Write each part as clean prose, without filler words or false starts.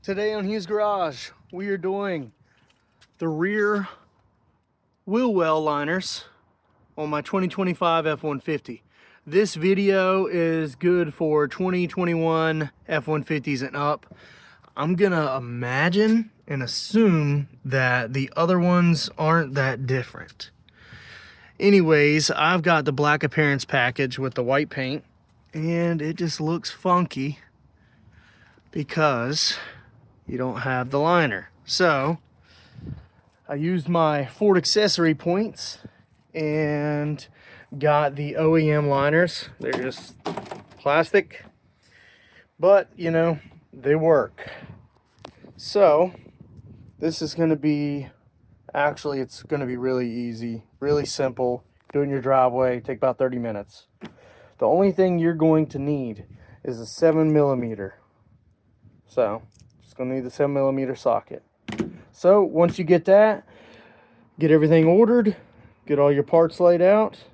Today on Hughes Garage, we are doing the rear wheel well liners on my 2025 F-150. This video is good for 2021 F-150s and up. I'm gonna imagine and assume that the other ones aren't that different. Anyways, I've got the black appearance package with the white paint, and it just looks funky because you don't have the liner. So I used my Ford accessory points and got the OEM liners. They're just plastic, but you know, they work. So this is going to be, actually it's going to be really easy, really simple. Do it in your driveway, take about 30 minutes. The only thing you're going to need is a 7mm. So just gonna need the 7mm socket. So once you get that, get everything ordered, get all your parts laid out,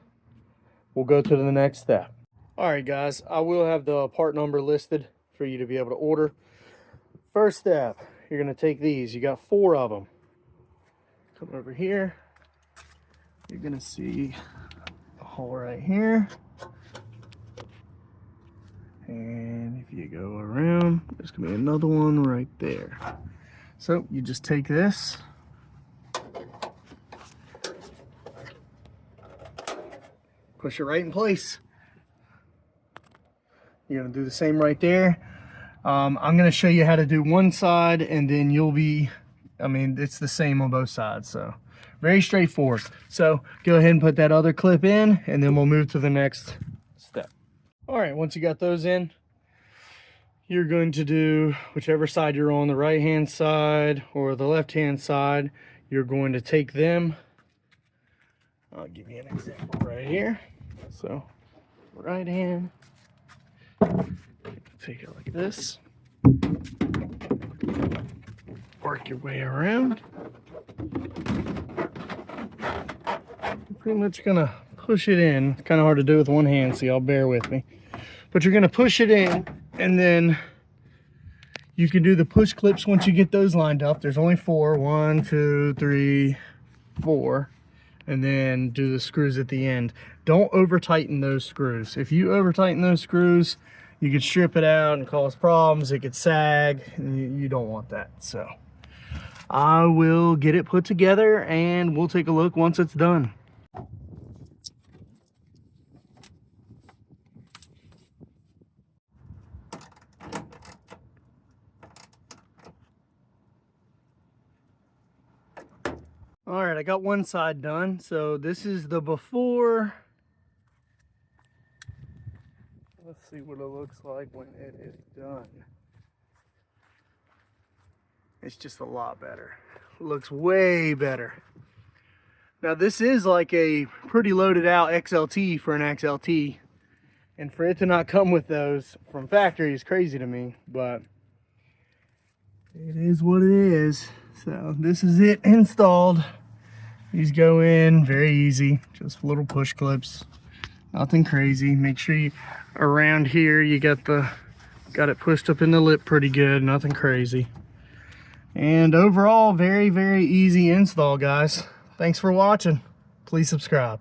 we'll go to the next step. All right guys, I will have the part number listed for you to be able to order. First step, you're gonna take these, you got 4 of them. Come over here, you're gonna see a hole right here. And if you go around, there's gonna be another one right there. So you just take this, push it right in place. You're gonna do the same right there. I'm gonna show you how to do one side, and then you'll be, I mean, it's the same on both sides, so very straightforward. So go ahead and put that other clip in, and then we'll move to the next step. All right, once you got those in, you're going to do whichever side you're on, the right hand side or the left hand side. You're going to take them, I'll give you an example right here. So right hand, take it like this, work your way around. You're pretty much gonna push it in. It's kind of hard to do with one hand, so y'all bear with me. But you're gonna push it in, and then you can do the push clips once you get those lined up. There's only 4, 1, 2, 3, 4, and then do the screws at the end. Don't over tighten those screws. If you over tighten those screws, you could strip it out and cause problems. It could sag, and you don't want that. So I will get it put together, and we'll take a look once it's done. All right, I got one side done. So this is the before. Let's see what it looks like when it is done. It's just a lot better. It looks way better. Now this is like a pretty loaded out XLT for an XLT. And for it to not come with those from factory is crazy to me, but it is what it is. So this is it installed. These go in very easy, just little push clips, nothing crazy. Make sure you around here you got it pushed up in the lip pretty good, nothing crazy. And overall, very easy install, guys. Thanks for watching. Please subscribe.